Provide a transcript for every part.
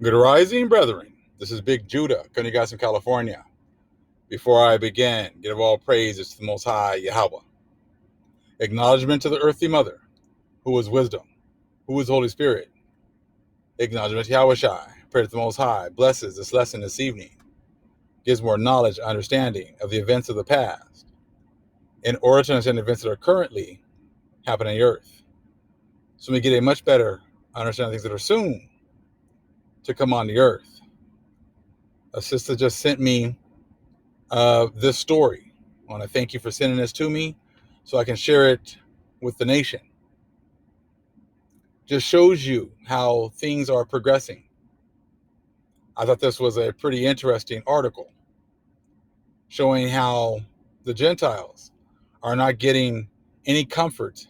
Good rising, brethren. This is Big Judah, coming to you guys from California. Before I begin, give all praises to the Most High Yahweh. Acknowledgement to the Earthly Mother, who is wisdom, who is Holy Spirit. Acknowledgement to Yahweh Shai. Pray to the Most High blesses this lesson this evening, gives more knowledge and understanding of the events of the past, in order to understand the events that are currently happening on the earth. So we get a much better understanding of things that are soon to come on the earth. A sister just sent me this story. I want to thank you for sending this to me so I can share it with the nation. Just shows you how things are progressing. I thought this was a pretty interesting article showing how the Gentiles are not getting any comfort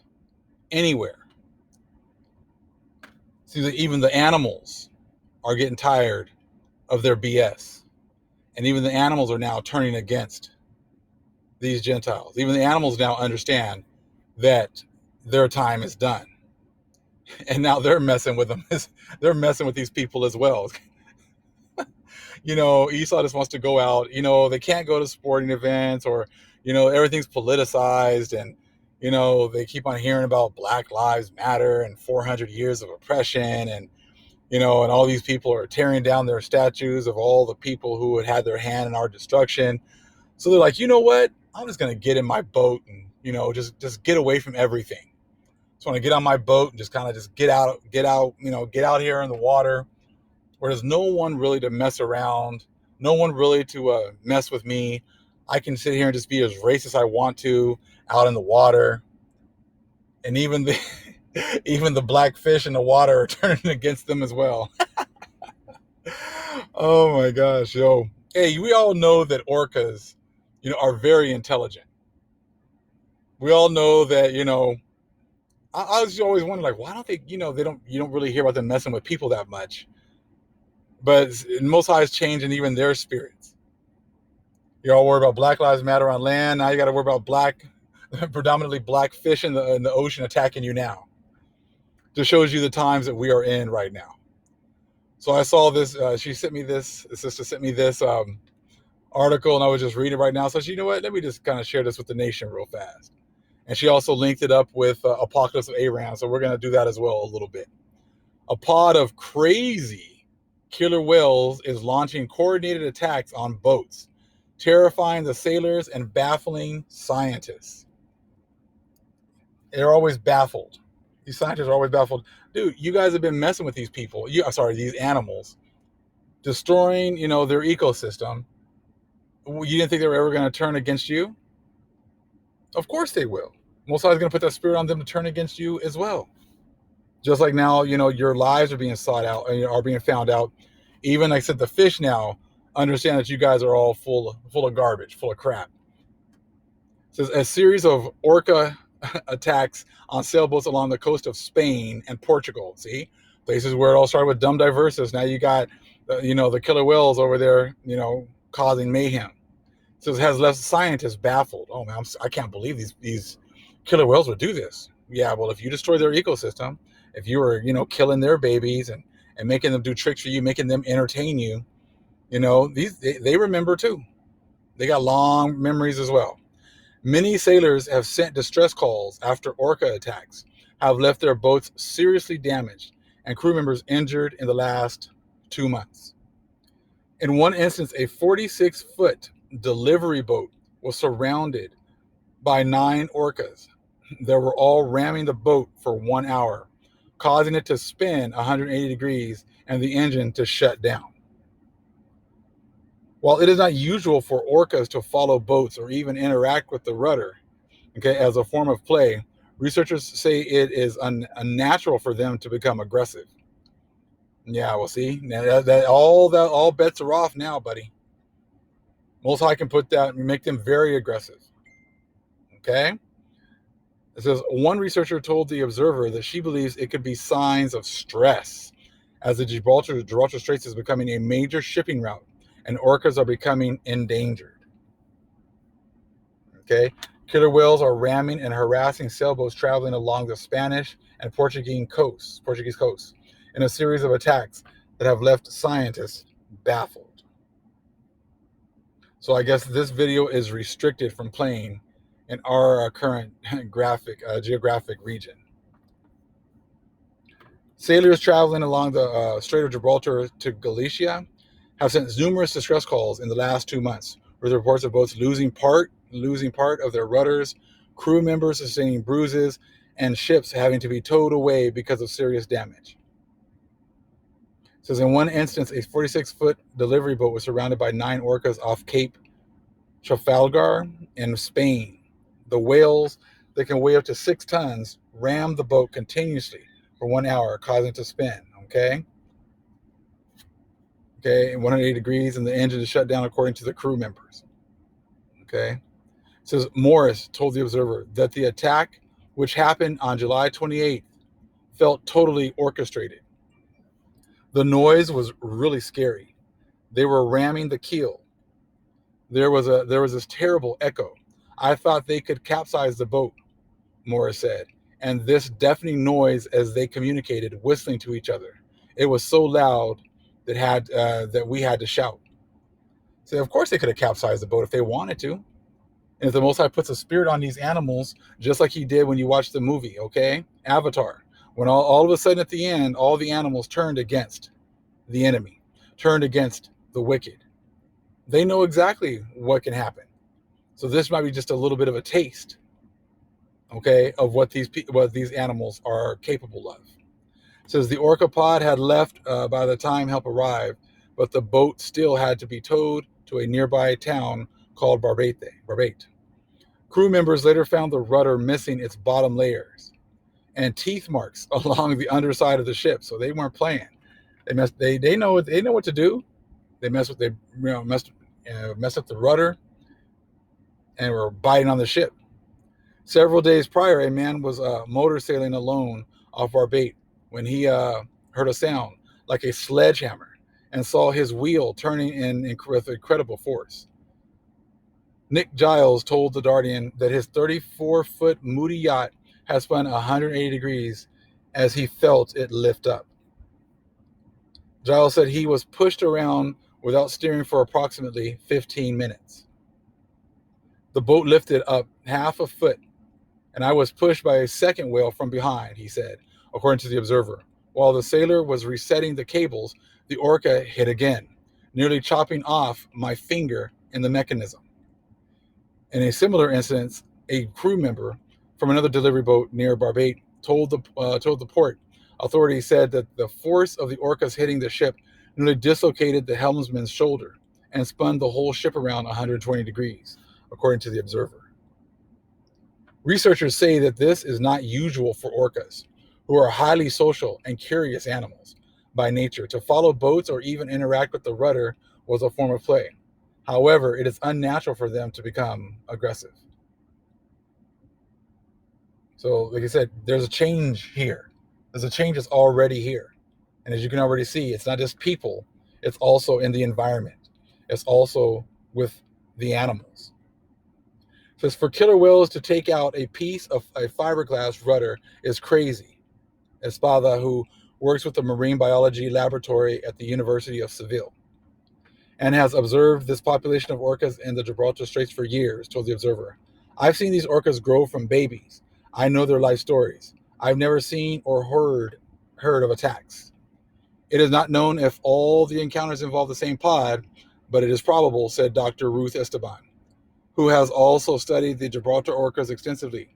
anywhere. See, that even the animals are getting tired of their BS. And even the animals are now turning against these Gentiles. Even the animals now understand that their time is done. And now they're messing with them. They're messing with these people as well. Esau just wants to go out. They can't go to sporting events, or everything's politicized, and they keep on hearing about Black Lives Matter and 400 years of oppression, and and all these people are tearing down their statues of all the people who had their hand in our destruction. So they're like, you know what? I'm just gonna get in my boat and just get away from everything. Just want to get on my boat and just kind of just get out, get out here in the water where there's no one really to mess around, no one really to mess with me. I can sit here and just be as racist as I want to out in the water. And even the even the black fish in the water are turning against them as well. Oh my gosh, yo. Hey, we all know that orcas, are very intelligent. We all know that, I was always wondering, like, why don't they, you don't really hear about them messing with people that much. But Most High is changing even their spirits. You're all worried about Black Lives Matter on land. Now you got to worry about predominantly black fish in the ocean attacking you now. Just shows you the times that we are in right now. So I saw this. She sent me this. The sister sent me this article, and I was just reading it right now. So you know what? Let me just kind of share this with the nation real fast. And she also linked it up with Apocalypse of Aram. So we're going to do that as well a little bit. A pod of crazy killer whales is launching coordinated attacks on boats, terrifying the sailors and baffling scientists. They're always baffled. These scientists are always baffled. Dude, you guys have been messing with these people. These animals, destroying, their ecosystem. You didn't think they were ever going to turn against you? Of course they will. Most High is going to put that spirit on them to turn against you as well. Just like now, your lives are being sought out and are being found out. Even, like I said, the fish now understand that you guys are all full of garbage, full of crap. It says a series of orca attacks on sailboats along the coast of Spain and Portugal. See, places where it all started with dumb diversus. Now you got, the killer whales over there, causing mayhem. It says it has left scientists baffled. Oh man, I can't believe these killer whales would do this. Yeah, well, if you destroy their ecosystem, if you were, killing their babies and making them do tricks for you, making them entertain you, they remember too. They got long memories as well. Many sailors have sent distress calls after orca attacks have left their boats seriously damaged and crew members injured in the last 2 months. In one instance, a 46-foot delivery boat was surrounded by 9 orcas that were all ramming the boat for 1 hour, causing it to spin 180 degrees and the engine to shut down. While it is not usual for orcas to follow boats or even interact with the rudder, as a form of play, researchers say it is unnatural for them to become aggressive. Yeah, well, see, now all bets are off now, buddy. Most High can put that and make them very aggressive. Okay? It says one researcher told the Observer that she believes it could be signs of stress as the Gibraltar Straits is becoming a major shipping route and orcas are becoming endangered. Okay? Killer whales are ramming and harassing sailboats traveling along the Spanish and Portuguese coasts in a series of attacks that have left scientists baffled. So I guess this video is restricted from playing in our current geographic region. Sailors traveling along the Strait of Gibraltar to Galicia have sent numerous distress calls in the last 2 months, with reports of boats losing part of their rudders, crew members sustaining bruises, and ships having to be towed away because of serious damage. It says in one instance, a 46-foot delivery boat was surrounded by 9 orcas off Cape Trafalgar in Spain. The whales that can weigh up to 6 tons rammed the boat continuously for 1 hour, causing it to spin. Okay, 180 degrees, and the engine is shut down, according to the crew members. Okay, it says Morris told the Observer that the attack, which happened on July 28th, felt totally orchestrated. The noise was really scary. They were ramming the keel. There was this terrible echo. I thought they could capsize the boat, Morris said, and this deafening noise as they communicated, whistling to each other. It was so loud that we had to shout. So of course they could have capsized the boat if they wanted to. And if the Most High puts a spirit on these animals, just like he did when you watch the movie, okay? Avatar. When all of a sudden at the end, all the animals turned against the enemy, turned against the wicked. They know exactly what can happen. So this might be just a little bit of a taste, okay, of what these animals are capable of. It says the orca pod had left by the time help arrived, but the boat still had to be towed to a nearby town called Barbate. Crew members later found the rudder missing its bottom layers and teeth marks along the underside of the ship. So they weren't playing. They know what to do. They messed up the rudder and were biting on the ship. Several days prior, a man was motor sailing alone off Barbate when he heard a sound like a sledgehammer and saw his wheel turning with incredible force. Nick Giles told The Guardian that his 34-foot Moody yacht had spun 180 degrees as he felt it lift up. Giles said he was pushed around without steering for approximately 15 minutes. The boat lifted up half a foot, and I was pushed by a second whale from behind, he said, according to the Observer. While the sailor was resetting the cables, the orca hit again, nearly chopping off my finger in the mechanism. In a similar incident, a crew member from another delivery boat near Barbate told the port authorities said that the force of the orcas hitting the ship nearly dislocated the helmsman's shoulder and spun the whole ship around 120 degrees, according to the Observer. Researchers say that this is not usual for orcas, who are highly social and curious animals by nature. To follow boats or even interact with the rudder was a form of play. However, it is unnatural for them to become aggressive. So, like I said, there's a change here. There's a change that's already here. And as you can already see, it's not just people, it's also in the environment. It's also with the animals. It says for killer whales to take out a piece of a fiberglass rudder is crazy. Espada, who works with the marine biology laboratory at the University of Seville and has observed this population of orcas in the Gibraltar Straits for years, told the Observer. I've seen these orcas grow from babies. I know their life stories. I've never seen or heard of attacks. It is not known if all the encounters involve the same pod, but it is probable, said Dr. Ruth Esteban, who has also studied the Gibraltar orcas extensively.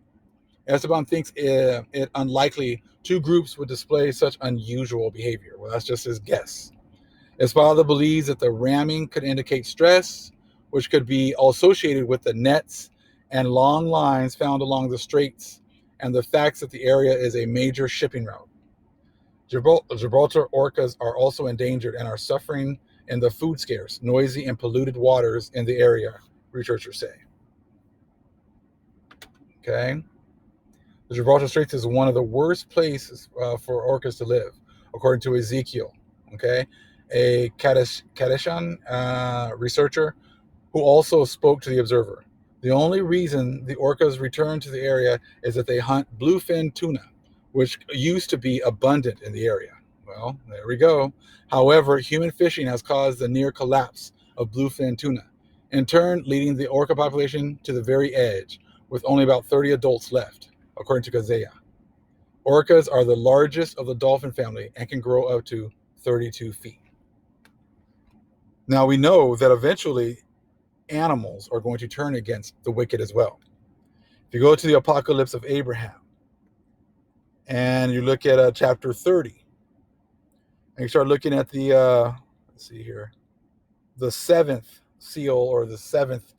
Esteban thinks it unlikely two groups would display such unusual behavior. Well, that's just his guess. Espada believes that the ramming could indicate stress, which could be associated with the nets and long lines found along the straits and the facts that the area is a major shipping route. Gibraltar orcas are also endangered and are suffering in the food scarce, noisy, and polluted waters in the area, researchers say. Okay. The Gibraltar Straits is one of the worst places for orcas to live, according to Ezekiel. Okay. A Kadeshan researcher who also spoke to the Observer. The only reason the orcas return to the area is that they hunt bluefin tuna, which used to be abundant in the area. Well, there we go. However, human fishing has caused the near collapse of bluefin tuna, in turn leading the orca population to the very edge, with only about 30 adults left, according to Gazea. Orcas are the largest of the dolphin family and can grow up to 32 feet. Now we know that eventually animals are going to turn against the wicked as well. If you go to the Apocalypse of Abraham and you look at chapter 30, and you start looking at the, let's see here, the seventh seal, or the seventh,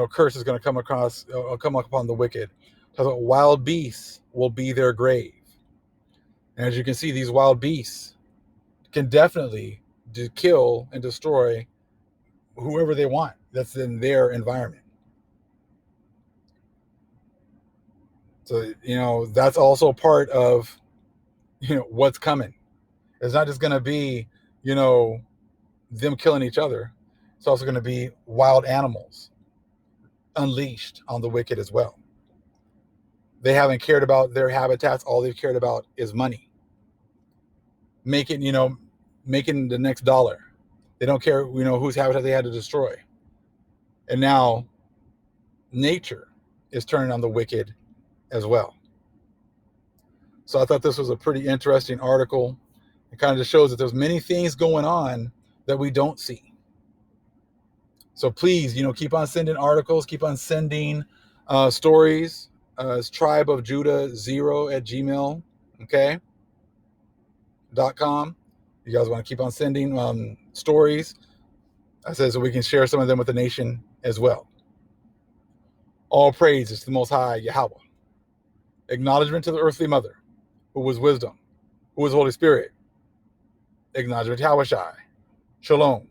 curse is going to come upon the wicked. Talks about wild beasts will be their grave. And as you can see, these wild beasts can definitely kill and destroy whoever they want that's in their environment. So, that's also part of, what's coming. It's not just going to be, them killing each other. It's also going to be wild animals unleashed on the wicked as well. They haven't cared about their habitats. All they've cared about is money. Making the next dollar. They don't care, whose habitat they had to destroy. And now nature is turning on the wicked as well. So I thought this was a pretty interesting article. It kind of just shows that there's many things going on that we don't see. So please, keep on sending articles, keep on sending stories. It's tribeofjudah0@gmail, okay, .com. You guys want to keep on sending stories, I said, so we can share some of them with the nation as well. All praise is to the Most High Yahweh. Acknowledgement to the earthly mother, who was wisdom, who was Holy Spirit. Acknowledgement to Yahweh Shai. Shalom.